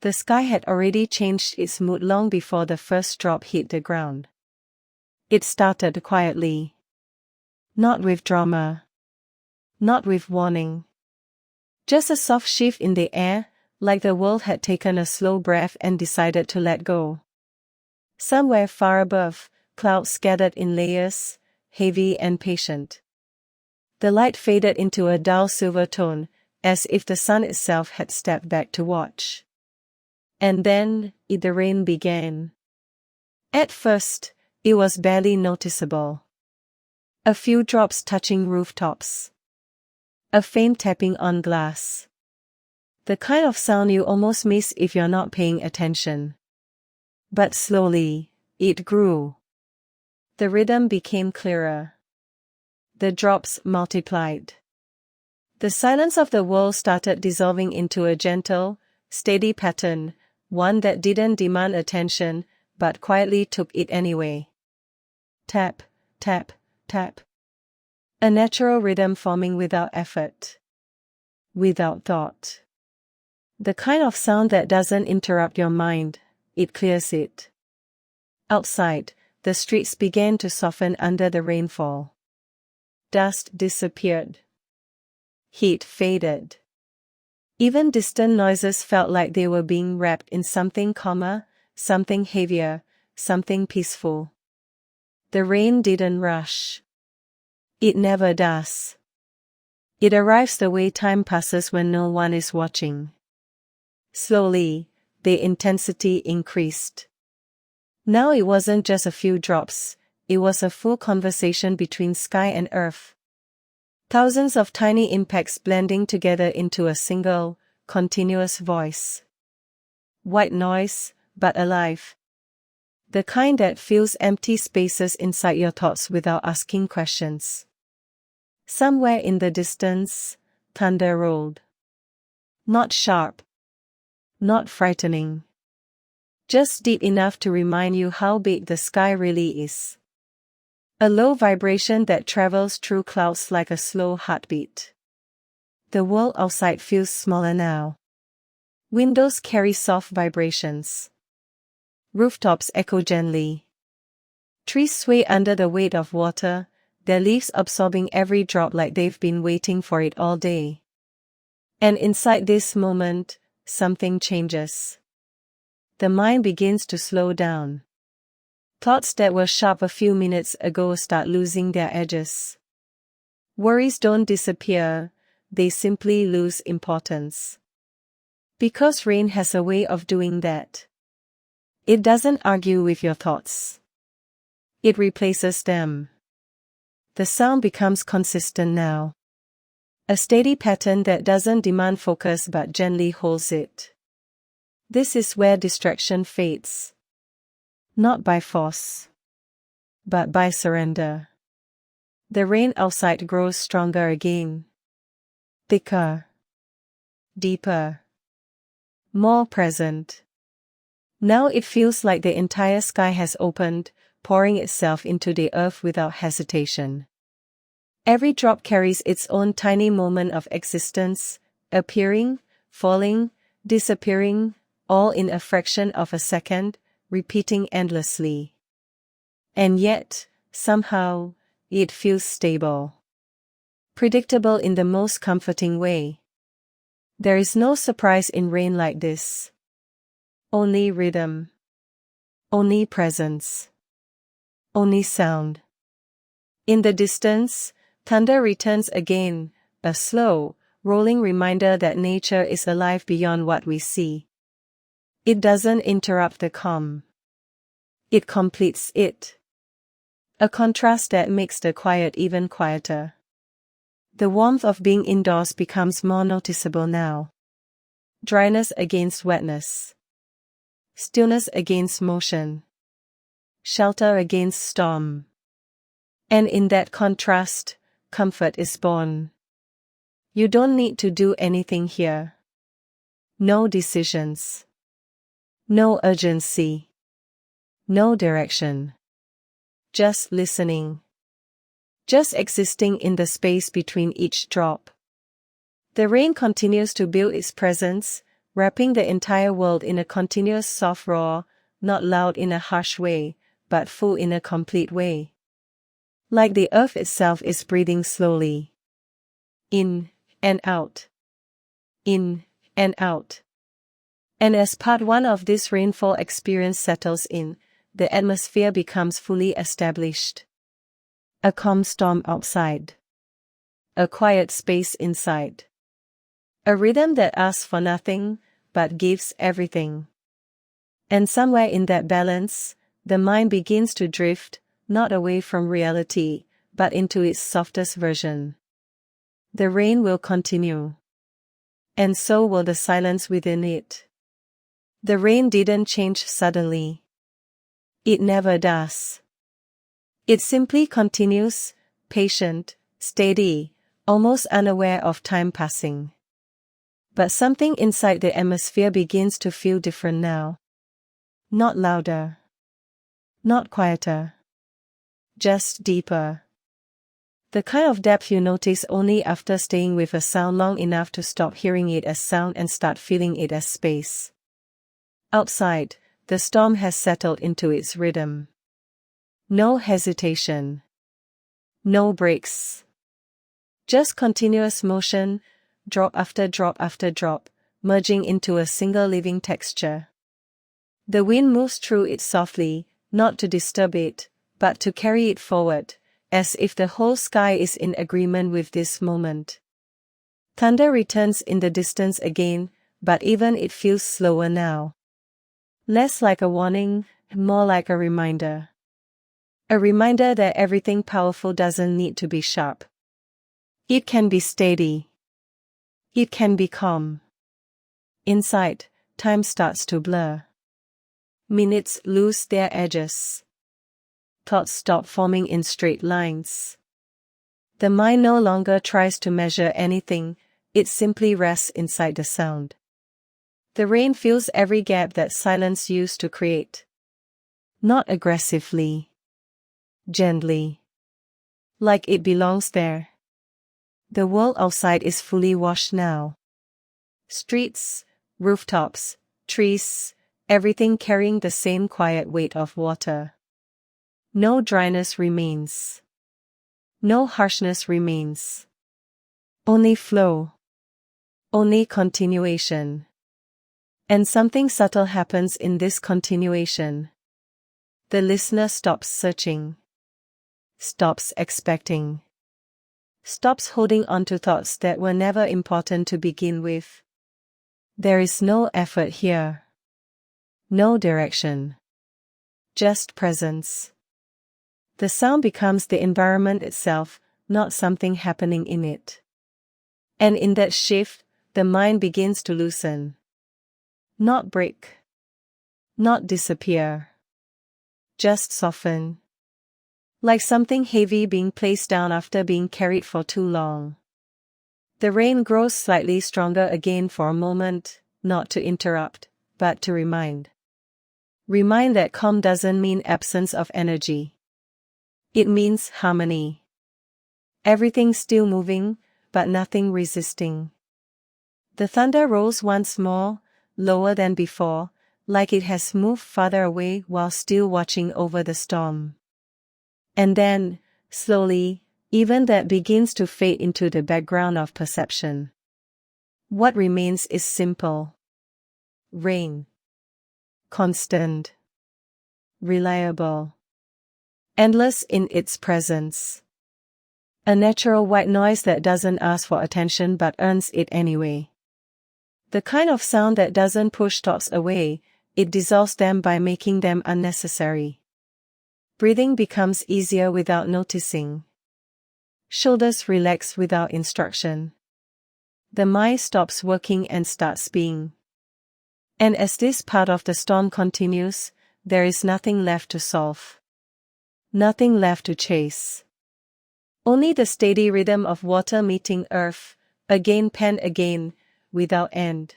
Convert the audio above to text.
The sky had already changed its mood long before the first drop hit the ground. It started quietly. Not with drama. Not with warning. Just a soft shift in the air, like the world had taken a slow breath and decided to let go. Somewhere far above, clouds scattered in layers, heavy and patient. The light faded into a dull silver tone, as if the sun itself had stepped back to watch. And then, the rain began. At first, it was barely noticeable. A few drops touching rooftops. A faint tapping on glass. The kind of sound you almost miss if you're not paying attention. But slowly, it grew. The rhythm became clearer. The drops multiplied. The silence of the world started dissolving into a gentle, steady pattern, one that didn't demand attention, but quietly took it anyway. Tap, tap, tap. A natural rhythm forming without effort. Without thought. The kind of sound that doesn't interrupt your mind, it clears it. Outside, the streets began to soften under the rainfall. Dust disappeared. Heat faded. Even distant noises felt like they were being wrapped in something calmer, something heavier, something peaceful. The rain didn't rush. It never does. It arrives the way time passes when no one is watching. Slowly, the intensity increased. Now it wasn't just a few drops, it was a full conversation between sky and earth. Thousands of tiny impacts blending together into a single, continuous voice. White noise, but alive. The kind that fills empty spaces inside your thoughts without asking questions. Somewhere in the distance, thunder rolled. Not sharp. Not frightening. Just deep enough to remind you how big the sky really is. A low vibration that travels through clouds like a slow heartbeat. The world outside feels smaller now. Windows carry soft vibrations. Rooftops echo gently. Trees sway under the weight of water, their leaves absorbing every drop like they've been waiting for it all day. And inside this moment, something changes. The mind begins to slow down. Thoughts that were sharp a few minutes ago start losing their edges. Worries don't disappear, they simply lose importance. Because rain has a way of doing that. It doesn't argue with your thoughts. It replaces them. The sound becomes consistent now. A steady pattern that doesn't demand focus but gently holds it. This is where distraction fades. Not by force, but by surrender. The rain outside grows stronger again. Thicker. Deeper. More present. Now it feels like the entire sky has opened, pouring itself into the earth without hesitation. Every drop carries its own tiny moment of existence, appearing, falling, disappearing, all in a fraction of a second, repeating endlessly. And yet, somehow, it feels stable. Predictable in the most comforting way. There is no surprise in rain like this. Only rhythm. Only presence. Only sound. In the distance, thunder returns again, a slow, rolling reminder that nature is alive beyond what we see. It doesn't interrupt the calm. It completes it. A contrast that makes the quiet even quieter. The warmth of being indoors becomes more noticeable now. Dryness against wetness. Stillness against motion. Shelter against storm. And in that contrast, comfort is born. You don't need to do anything here. No decisions. No urgency. No direction. Just listening. Just existing in the space between each drop. The rain continues to build its presence, wrapping the entire world in a continuous soft roar, not loud in a harsh way, but full in a complete way. Like the earth itself is breathing slowly. In and out. In and out. And as part one of this rainfall experience settles in, the atmosphere becomes fully established. A calm storm outside. A quiet space inside. A rhythm that asks for nothing, but gives everything. And somewhere in that balance, the mind begins to drift, not away from reality, but into its softest version. The rain will continue. And so will the silence within it. The rain didn't change suddenly. It never does. It simply continues, patient, steady, almost unaware of time passing. But something inside the atmosphere begins to feel different now. Not louder. Not quieter. Just deeper. The kind of depth you notice only after staying with a sound long enough to stop hearing it as sound and start feeling it as space. Outside, the storm has settled into its rhythm. No hesitation. No breaks. Just continuous motion, drop after drop after drop, merging into a single living texture. The wind moves through it softly, not to disturb it, but to carry it forward, as if the whole sky is in agreement with this moment. Thunder returns in the distance again, but even it feels slower now. Less like a warning, more like a reminder. A reminder that everything powerful doesn't need to be sharp. It can be steady. It can be calm. Inside, time starts to blur. Minutes lose their edges. Thoughts stop forming in straight lines. The mind no longer tries to measure anything, it simply rests inside the sound. The rain fills every gap that silence used to create. Not aggressively. Gently. Like it belongs there. The world outside is fully washed now. Streets, rooftops, trees, everything carrying the same quiet weight of water. No dryness remains. No harshness remains. Only flow. Only continuation. And something subtle happens in this continuation. The listener stops searching. Stops expecting. Stops holding on to thoughts that were never important to begin with. There is no effort here. No direction. Just presence. The sound becomes the environment itself, not something happening in it. And in that shift, the mind begins to loosen. Not break. Not disappear. Just soften. Like something heavy being placed down after being carried for too long. The rain grows slightly stronger again for a moment, not to interrupt, but to remind. Remind that calm doesn't mean absence of energy. It means harmony. Everything still moving, but nothing resisting. The thunder rolls once more, lower than before, like it has moved farther away while still watching over the storm. And then, slowly, even that begins to fade into the background of perception. What remains is simple. Rain. Constant. Reliable. Endless in its presence. A natural white noise that doesn't ask for attention but earns it anyway. The kind of sound that doesn't push thoughts away, it dissolves them by making them unnecessary. Breathing becomes easier without noticing. Shoulders relax without instruction. The mind stops working and starts being. And as this part of the storm continues, there is nothing left to solve. Nothing left to chase. Only the steady rhythm of water meeting earth, again penned again, without end.